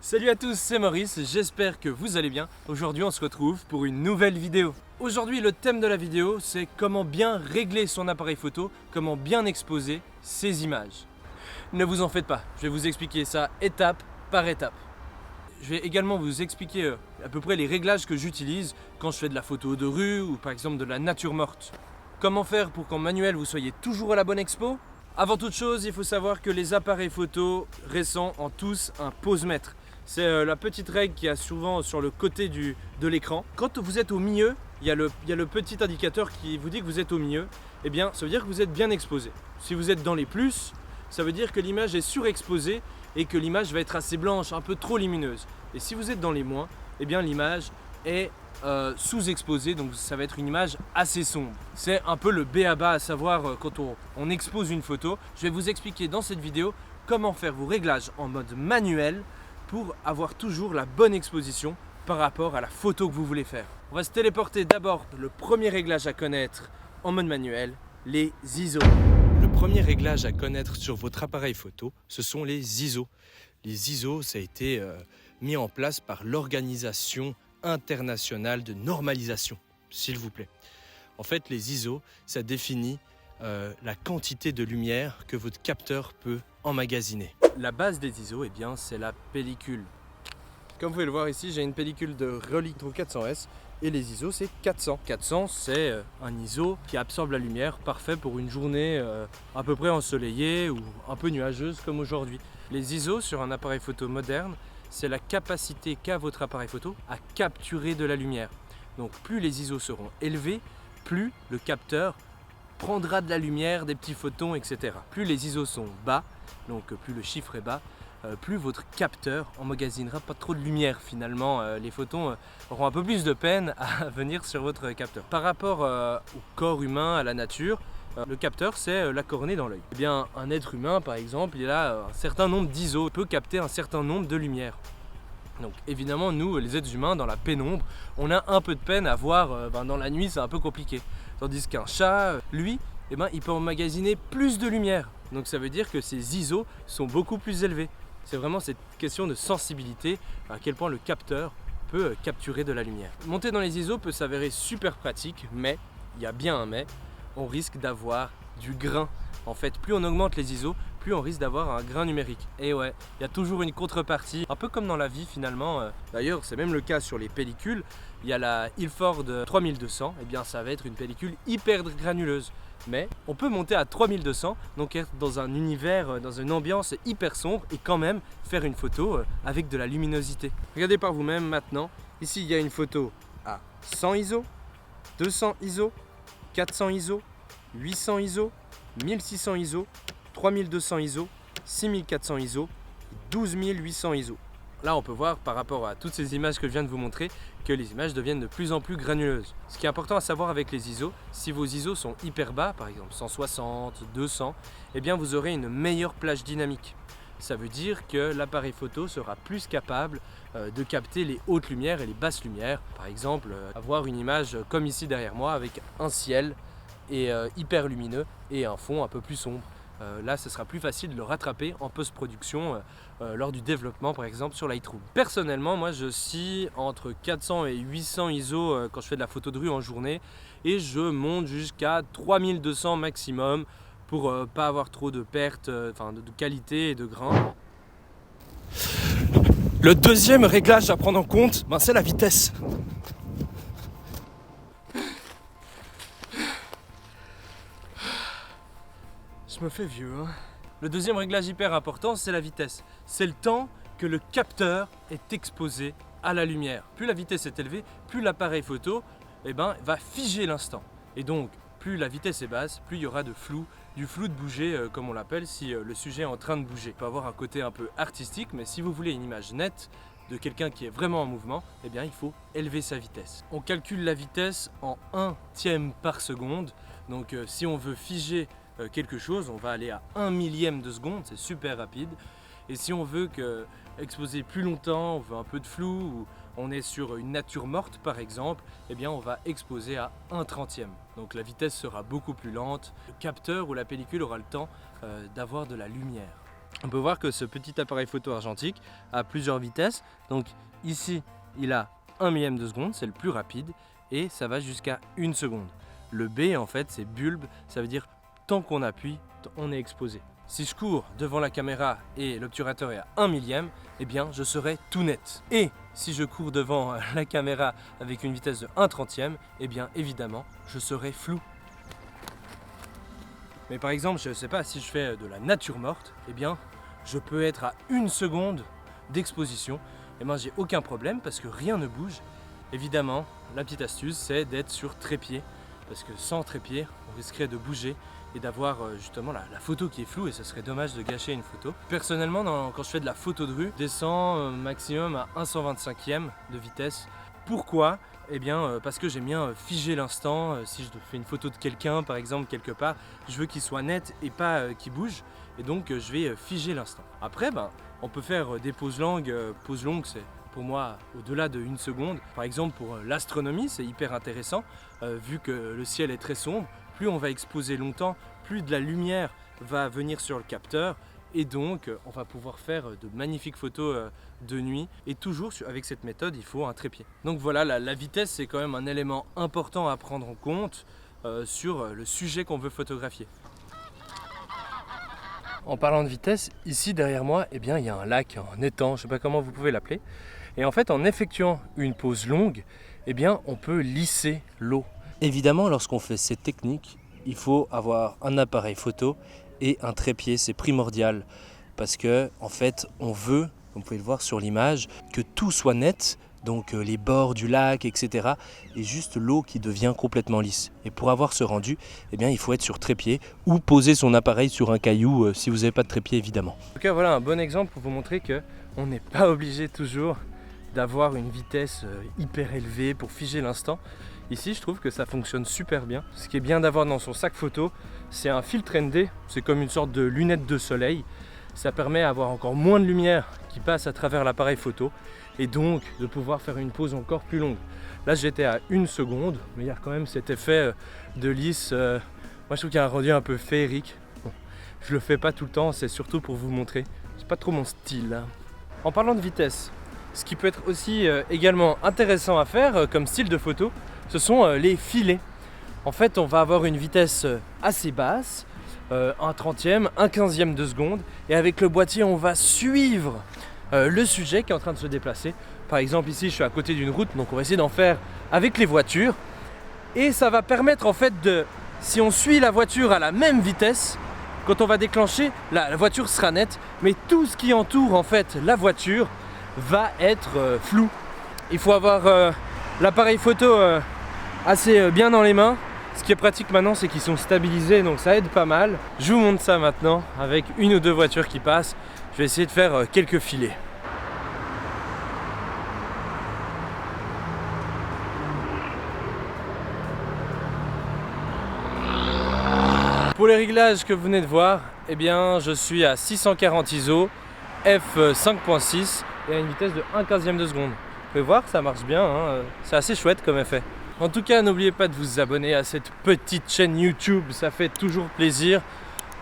Salut à tous, c'est Maurice, j'espère que vous allez bien. Aujourd'hui on se retrouve pour une nouvelle vidéo. Aujourd'hui le thème de la vidéo c'est comment bien régler son appareil photo, comment bien exposer ses images. Ne vous en faites pas, je vais vous expliquer ça étape par étape. Je vais également vous expliquer à peu près les réglages que j'utilise quand je fais de la photo de rue ou par exemple de la nature morte. Comment faire pour qu'en manuel vous soyez toujours à la bonne expo. Avant toute chose, il faut savoir que les appareils photo récents ont tous un pose-mètre. C'est la petite règle qu'il y a souvent sur le côté de l'écran. Quand vous êtes au milieu, il y a le petit indicateur qui vous dit que vous êtes au milieu. Eh bien, ça veut dire que vous êtes bien exposé. Si vous êtes dans les plus, ça veut dire que l'image est surexposée et que l'image va être assez blanche, un peu trop lumineuse. Et si vous êtes dans les moins, eh bien l'image est sous-exposée, donc ça va être une image assez sombre. C'est un peu le b.a.-ba à savoir quand on expose une photo. Je vais vous expliquer dans cette vidéo comment faire vos réglages en mode manuel pour avoir toujours la bonne exposition par rapport à la photo que vous voulez faire. On va se téléporter d'abord le premier réglage à connaître en mode manuel, les ISO. Le premier réglage à connaître sur votre appareil photo, ce sont les ISO. Les ISO, ça a été mis en place par l'Organisation internationale de normalisation, s'il vous plaît. En fait, les ISO, ça définit la quantité de lumière que votre capteur peut emmagasiner. La base des ISO, eh bien, c'est la pellicule. Comme vous pouvez le voir ici, j'ai une pellicule de Rolito 400S et les ISO, c'est 400. 400, c'est un ISO qui absorbe la lumière, parfait pour une journée à peu près ensoleillée ou un peu nuageuse comme aujourd'hui. Les ISO sur un appareil photo moderne, c'est la capacité qu'a votre appareil photo à capturer de la lumière. Donc plus les ISO seront élevés, plus le capteur prendra de la lumière, des petits photons, etc. Plus les ISO sont bas, donc plus le chiffre est bas, plus votre capteur emmagasinera pas trop de lumière finalement. Les photons auront un peu plus de peine à venir sur votre capteur. Par rapport au corps humain, à la nature, le capteur c'est la cornée dans l'œil. Eh bien un être humain par exemple, il a un certain nombre d'ISO, peut capter un certain nombre de lumières. Donc évidemment nous les êtres humains dans la pénombre, on a un peu de peine à voir, dans la nuit c'est un peu compliqué. Tandis qu'un chat, lui, eh ben, il peut emmagasiner plus de lumière. Donc ça veut dire que ses ISO sont beaucoup plus élevés. C'est vraiment cette question de sensibilité, à quel point le capteur peut capturer de la lumière. Monter dans les ISO peut s'avérer super pratique, mais, il y a bien un mais, on risque d'avoir du grain. En fait, plus on augmente les ISO, plus on risque d'avoir un grain numérique. Et ouais, il y a toujours une contrepartie, un peu comme dans la vie finalement. D'ailleurs, c'est même le cas sur les pellicules. Il y a la Ilford 3200, et bien ça va être une pellicule hyper granuleuse. Mais on peut monter à 3200, donc être dans un univers, dans une ambiance hyper sombre et quand même faire une photo avec de la luminosité. Regardez par vous-même maintenant. Ici, il y a une photo à 100 ISO, 200 ISO, 400 ISO, 800 ISO, 1600 ISO, 3200 ISO, 6400 ISO, 12800 ISO. Là, on peut voir par rapport à toutes ces images que je viens de vous montrer que les images deviennent de plus en plus granuleuses. Ce qui est important à savoir avec les ISO, si vos ISO sont hyper bas, par exemple 160, 200, eh bien vous aurez une meilleure plage dynamique. Ça veut dire que l'appareil photo sera plus capable de capter les hautes lumières et les basses lumières. Par exemple, avoir une image comme ici derrière moi avec un ciel et hyper lumineux et un fond un peu plus sombre. Là, ce sera plus facile de le rattraper en post-production lors du développement, par exemple sur Lightroom. Personnellement, moi, je scie entre 400 et 800 ISO quand je fais de la photo de rue en journée et je monte jusqu'à 3200 maximum pour pas avoir trop de pertes, de qualité et de grain. Le deuxième réglage à prendre en compte, c'est la vitesse. Je me fais vieux, hein. Le deuxième réglage hyper important, c'est la vitesse. C'est le temps que le capteur est exposé à la lumière. Plus la vitesse est élevée, plus l'appareil photo va figer l'instant. Et donc, plus la vitesse est basse, plus il y aura du flou de bouger, comme on l'appelle, si le sujet est en train de bouger. Il peut avoir un côté un peu artistique, mais si vous voulez une image nette de quelqu'un qui est vraiment en mouvement, eh bien, il faut élever sa vitesse. On calcule la vitesse en 1/10 par seconde. Donc, si on veut figer quelque chose, on va aller à 1 millième de seconde, c'est super rapide. Et si on veut exposer plus longtemps, on veut un peu de flou, ou on est sur une nature morte par exemple, eh bien on va exposer à 1/30. Donc la vitesse sera beaucoup plus lente, le capteur ou la pellicule aura le temps d'avoir de la lumière. On peut voir que ce petit appareil photo argentique a plusieurs vitesses. Donc ici, il a 1 millième de seconde, c'est le plus rapide, et ça va jusqu'à 1 seconde. Le B, en fait, c'est bulbe, ça veut dire tant qu'on appuie, on est exposé. Si je cours devant la caméra et l'obturateur est à 1 millième, eh bien je serai tout net. Et si je cours devant la caméra avec une vitesse de 1 trentième, eh bien évidemment je serai flou. Mais par exemple, je ne sais pas, si je fais de la nature morte, eh bien je peux être à 1 seconde d'exposition. Et moi j'ai aucun problème parce que rien ne bouge. Évidemment, la petite astuce c'est d'être sur trépied. Parce que sans trépied, on risquerait de bouger et d'avoir justement la photo qui est floue et ce serait dommage de gâcher une photo. Personnellement, quand je fais de la photo de rue, je descends maximum à 1/125e de vitesse. Pourquoi ? Eh bien parce que j'aime bien figer l'instant. Si je fais une photo de quelqu'un par exemple quelque part, je veux qu'il soit net et pas qu'il bouge. Et donc je vais figer l'instant. Après, on peut faire des pauses longues. Pauses longues, c'est pour moi au-delà de 1 seconde. Par exemple pour l'astronomie, c'est hyper intéressant. Vu que le ciel est très sombre, plus on va exposer longtemps, plus de la lumière va venir sur le capteur. Et donc on va pouvoir faire de magnifiques photos de nuit. Et toujours avec cette méthode, il faut un trépied. Donc voilà, la vitesse c'est quand même un élément important à prendre en compte sur le sujet qu'on veut photographier. En parlant de vitesse, ici derrière moi, eh bien, il y a un lac, un étang, je ne sais pas comment vous pouvez l'appeler. Et en fait, en effectuant une pause longue, eh bien, on peut lisser l'eau. Évidemment, lorsqu'on fait cette technique, il faut avoir un appareil photo et un trépied, c'est primordial. Parce que, en fait, on veut, comme vous pouvez le voir sur l'image, que tout soit net. Donc les bords du lac, etc. Et juste l'eau qui devient complètement lisse. Et pour avoir ce rendu, eh bien, il faut être sur trépied ou poser son appareil sur un caillou si vous n'avez pas de trépied évidemment. En tout cas, voilà un bon exemple pour vous montrer qu'on n'est pas obligé toujours d'avoir une vitesse hyper élevée pour figer l'instant. Ici, je trouve que ça fonctionne super bien. Ce qui est bien d'avoir dans son sac photo, c'est un filtre ND. C'est comme une sorte de lunette de soleil. Ça permet d'avoir encore moins de lumière qui passe à travers l'appareil photo et donc de pouvoir faire une pause encore plus longue. Là j'étais à 1 seconde, mais il y a quand même cet effet de lisse. Moi je trouve qu'il y a un rendu un peu féerique. Bon, je le fais pas tout le temps, c'est surtout pour vous montrer. C'est pas trop mon style. Hein. En parlant de vitesse, ce qui peut être aussi également intéressant à faire comme style de photo, ce sont les filets. En fait on va avoir une vitesse assez basse. 1 trentième, 1 quinzième de seconde et avec le boîtier on va suivre le sujet qui est en train de se déplacer. Par exemple ici je suis à côté d'une route donc on va essayer d'en faire avec les voitures et ça va permettre en fait si on suit la voiture à la même vitesse, quand on va déclencher la voiture sera nette mais tout ce qui entoure en fait la voiture va être flou. Il faut avoir l'appareil photo assez bien dans les mains. Ce qui est pratique maintenant, c'est qu'ils sont stabilisés, donc ça aide pas mal. Je vous montre ça maintenant avec 1 ou 2 voitures qui passent. Je vais essayer de faire quelques filets. Pour les réglages que vous venez de voir, eh bien, je suis à 640 ISO, f5.6 et à une vitesse de 1 quinzième de seconde. Vous pouvez voir, ça marche bien, hein. C'est assez chouette comme effet. En tout cas, n'oubliez pas de vous abonner à cette petite chaîne YouTube, ça fait toujours plaisir.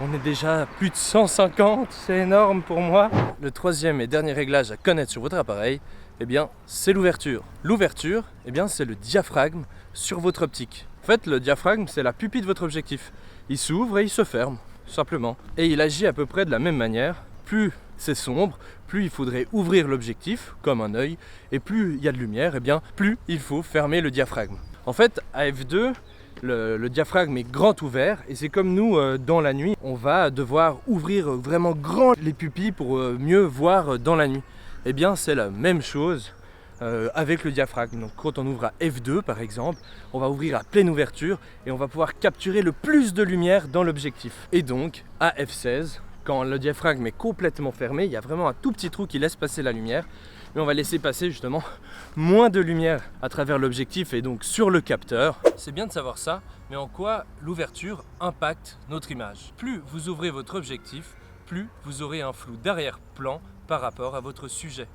On est déjà à plus de 150, c'est énorme pour moi. Le troisième et dernier réglage à connaître sur votre appareil, eh bien, c'est l'ouverture. L'ouverture, eh bien, c'est le diaphragme sur votre optique. En fait, le diaphragme, c'est la pupille de votre objectif. Il s'ouvre et il se ferme, tout simplement. Et il agit à peu près de la même manière. Plus c'est sombre, plus il faudrait ouvrir l'objectif, comme un œil, et plus il y a de lumière, et bien plus il faut fermer le diaphragme. En fait, à f2, le diaphragme est grand ouvert, et c'est comme nous, dans la nuit, on va devoir ouvrir vraiment grand les pupilles pour mieux voir dans la nuit. Et bien c'est la même chose avec le diaphragme. Donc quand on ouvre à f2 par exemple, on va ouvrir à pleine ouverture, et on va pouvoir capturer le plus de lumière dans l'objectif. Et donc, à f16, quand le diaphragme est complètement fermé, il y a vraiment un tout petit trou qui laisse passer la lumière, mais on va laisser passer justement moins de lumière à travers l'objectif et donc sur le capteur. C'est bien de savoir ça, mais en quoi l'ouverture impacte notre image. Plus vous ouvrez votre objectif, plus vous aurez un flou d'arrière-plan par rapport à votre sujet.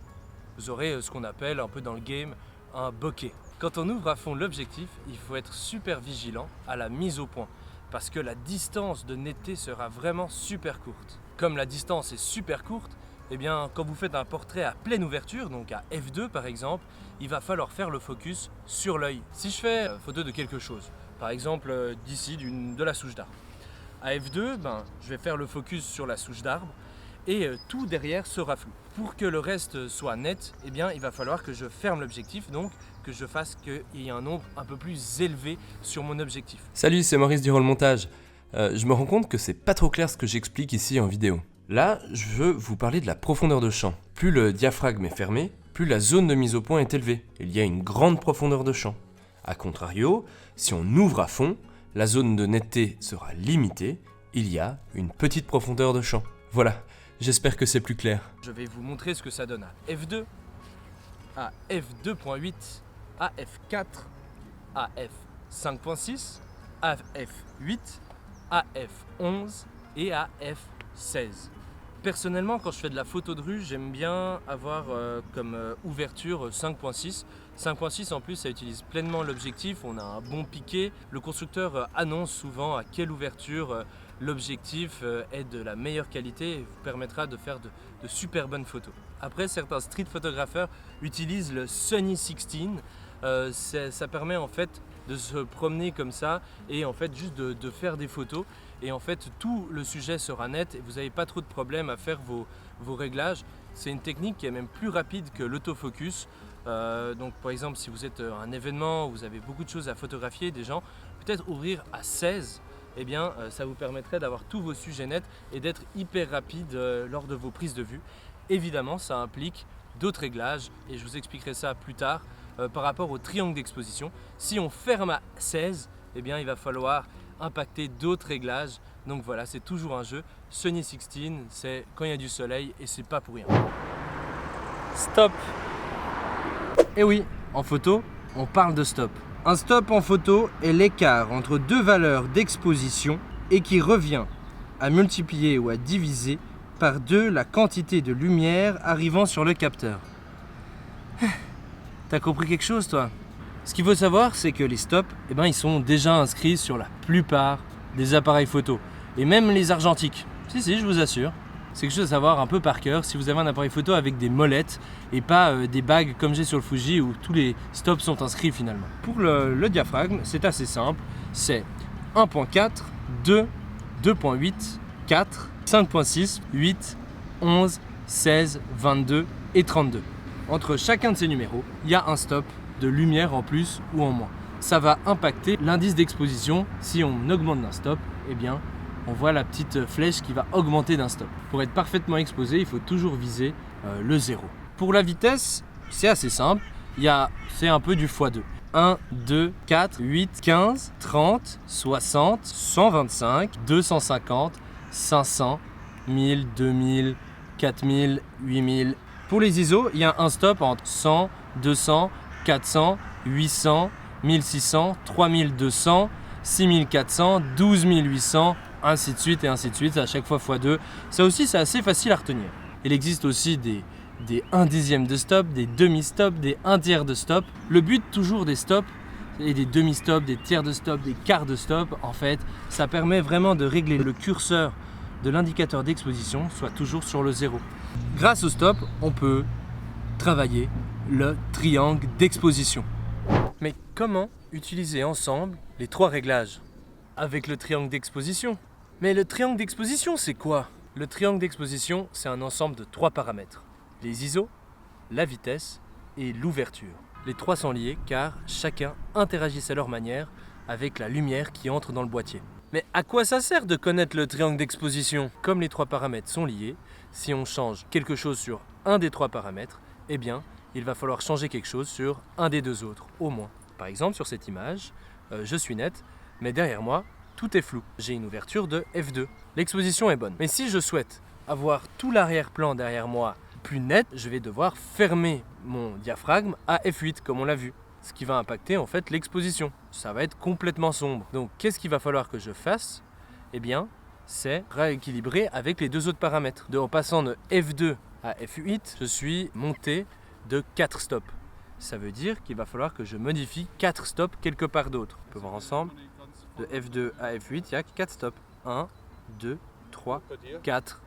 Vous aurez ce qu'on appelle un peu dans le game un bokeh. Quand on ouvre à fond l'objectif, il faut être super vigilant à la mise au point, parce que la distance de netteté sera vraiment super courte. comme la distance est super courte, eh bien, quand vous faites un portrait à pleine ouverture, donc à f2 par exemple, il va falloir faire le focus sur l'œil. Si je fais photo de quelque chose, par exemple d'ici, de la souche d'arbre, à f2, je vais faire le focus sur la souche d'arbre et tout derrière sera flou. Pour que le reste soit net, eh bien, il va falloir que je ferme l'objectif, donc que je fasse qu'il y ait un nombre un peu plus élevé sur mon objectif. Salut, c'est Maurice du Roll Montage. Je me rends compte que c'est pas trop clair ce que j'explique ici en vidéo. Là, je veux vous parler de la profondeur de champ. Plus le diaphragme est fermé, plus la zone de mise au point est élevée. Il y a une grande profondeur de champ. A contrario, si on ouvre à fond, la zone de netteté sera limitée, il y a une petite profondeur de champ. Voilà, j'espère que c'est plus clair. Je vais vous montrer ce que ça donne à f2, à f2.8, à f4, à f5.6, à f8, à f11 et à f16. Personnellement, quand je fais de la photo de rue, j'aime bien avoir comme ouverture 5.6. 5.6 en plus, ça utilise pleinement l'objectif, on a un bon piqué. Le constructeur annonce souvent à quelle ouverture l'objectif est de la meilleure qualité et vous permettra de faire de super bonnes photos. Après, certains street photographeurs utilisent le Sunny 16. Ça permet en fait de se promener comme ça et en fait juste de faire des photos et en fait tout le sujet sera net et vous n'avez pas trop de problèmes à faire vos réglages. C'est une technique qui est même plus rapide que l'autofocus. Donc par exemple si vous êtes à un événement où vous avez beaucoup de choses à photographier des gens, peut-être ouvrir à 16, eh bien ça vous permettrait d'avoir tous vos sujets nets et d'être hyper rapide lors de vos prises de vue. Évidemment ça implique d'autres réglages et je vous expliquerai ça plus tard. Par rapport au triangle d'exposition, si on ferme à 16, eh bien, il va falloir impacter d'autres réglages. Donc voilà, c'est toujours un jeu. Sunny 16, c'est quand il y a du soleil et c'est pas pour rien. Stop. Et oui, en photo, on parle de stop. Un stop en photo est l'écart entre deux valeurs d'exposition et qui revient à multiplier ou à diviser par 2 la quantité de lumière arrivant sur le capteur. T'as compris quelque chose, toi? Ce qu'il faut savoir, c'est que les stops, ils sont déjà inscrits sur la plupart des appareils photo. Et même les argentiques. Si, je vous assure. C'est quelque chose à savoir un peu par cœur si vous avez un appareil photo avec des molettes et pas des bagues comme j'ai sur le Fuji où tous les stops sont inscrits finalement. Pour le diaphragme, c'est assez simple. C'est 1.4, 2, 2.8, 4, 5.6, 8, 11, 16, 22 et 32. Entre chacun de ces numéros, il y a un stop de lumière en plus ou en moins. Ça va impacter l'indice d'exposition. Si on augmente d'un stop, eh bien, on voit la petite flèche qui va augmenter d'un stop. Pour être parfaitement exposé, il faut toujours viser le 0. Pour la vitesse, c'est assez simple. C'est un peu du x2. 1, 2, 4, 8, 15, 30, 60, 125, 250, 500, 1000, 2000, 4000, 8000... Pour les ISO, il y a un stop entre 100, 200, 400, 800, 1600, 3200, 6400, 12800, ainsi de suite et ainsi de suite, à chaque fois x2. Ça aussi, c'est assez facile à retenir. Il existe aussi des 1/10 de stop, des demi-stops, des 1/3 de stop. Le but toujours des stops, et des demi-stops, des tiers de stop, des quarts de stop, en fait, ça permet vraiment de régler le curseur de l'indicateur d'exposition soit toujours sur le 0. Grâce au stop, on peut travailler le triangle d'exposition. Mais comment utiliser ensemble les 3 réglages avec le triangle d'exposition? Mais le triangle d'exposition, c'est quoi? Le triangle d'exposition, c'est un ensemble de 3 paramètres. Les ISO, la vitesse et l'ouverture. Les 3 sont liés car chacun interagit à leur manière avec la lumière qui entre dans le boîtier. Mais à quoi ça sert de connaître le triangle d'exposition? Comme les 3 paramètres sont liés, si on change quelque chose sur un des 3 paramètres, eh bien, il va falloir changer quelque chose sur un des 2 autres, au moins. Par exemple, sur cette image, je suis net, mais derrière moi, tout est flou. J'ai une ouverture de f2. L'exposition est bonne. Mais si je souhaite avoir tout l'arrière-plan derrière moi plus net, je vais devoir fermer mon diaphragme à f8, comme on l'a vu. Ce qui va impacter en fait l'exposition. Ça va être complètement sombre. Donc qu'est-ce qu'il va falloir que je fasse? Eh bien, c'est rééquilibrer avec les 2 autres paramètres. En passant de f2 à f8, je suis monté de 4 stops. Ça veut dire qu'il va falloir que je modifie 4 stops quelque part d'autre. On peut voir ensemble. De f2 à f8, il y a 4 stops. 1, 2, 3, 4.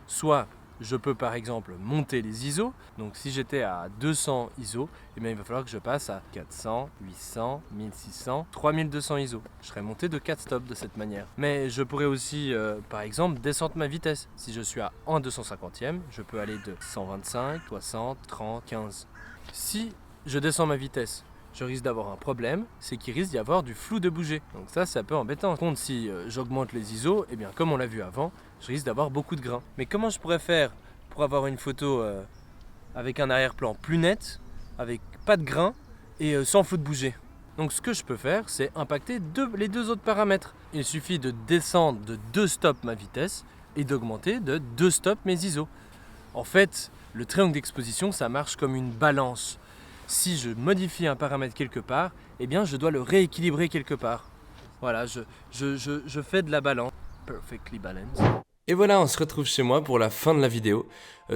Soit je peux par exemple monter les ISO, donc si j'étais à 200 ISO, eh bien il va falloir que je passe à 400, 800, 1600, 3200 ISO. Je serais monté de 4 stops de cette manière. Mais je pourrais aussi par exemple descendre ma vitesse. Si je suis à 1/250e, je peux aller de 125, 60, 30, 15. Si je descends ma vitesse, je risque d'avoir un problème, c'est qu'il risque d'y avoir du flou de bouger. Donc ça, c'est un peu embêtant. Par contre, si j'augmente les ISO, eh bien comme on l'a vu avant, je risque d'avoir beaucoup de grains. Mais comment je pourrais faire pour avoir une photo avec un arrière-plan plus net, avec pas de grains et sans flou de bouger? Donc ce que je peux faire, c'est impacter les deux autres paramètres. Il suffit de descendre de 2 stops ma vitesse et d'augmenter de 2 stops mes ISO. En fait, le triangle d'exposition, ça marche comme une balance. Si je modifie un paramètre quelque part, eh bien je dois le rééquilibrer quelque part. Voilà, je fais de la balance. Perfectly balanced. Et voilà, on se retrouve chez moi pour la fin de la vidéo.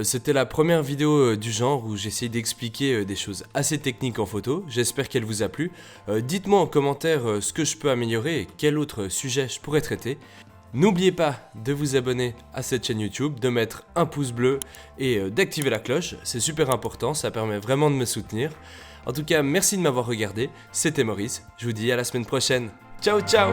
C'était la première vidéo du genre où j'essaye d'expliquer des choses assez techniques en photo. J'espère qu'elle vous a plu. Dites-moi en commentaire ce que je peux améliorer et quel autre sujet je pourrais traiter. N'oubliez pas de vous abonner à cette chaîne YouTube, de mettre un pouce bleu et d'activer la cloche. C'est super important, ça permet vraiment de me soutenir. En tout cas, merci de m'avoir regardé. C'était Maurice. Je vous dis à la semaine prochaine. Ciao, ciao!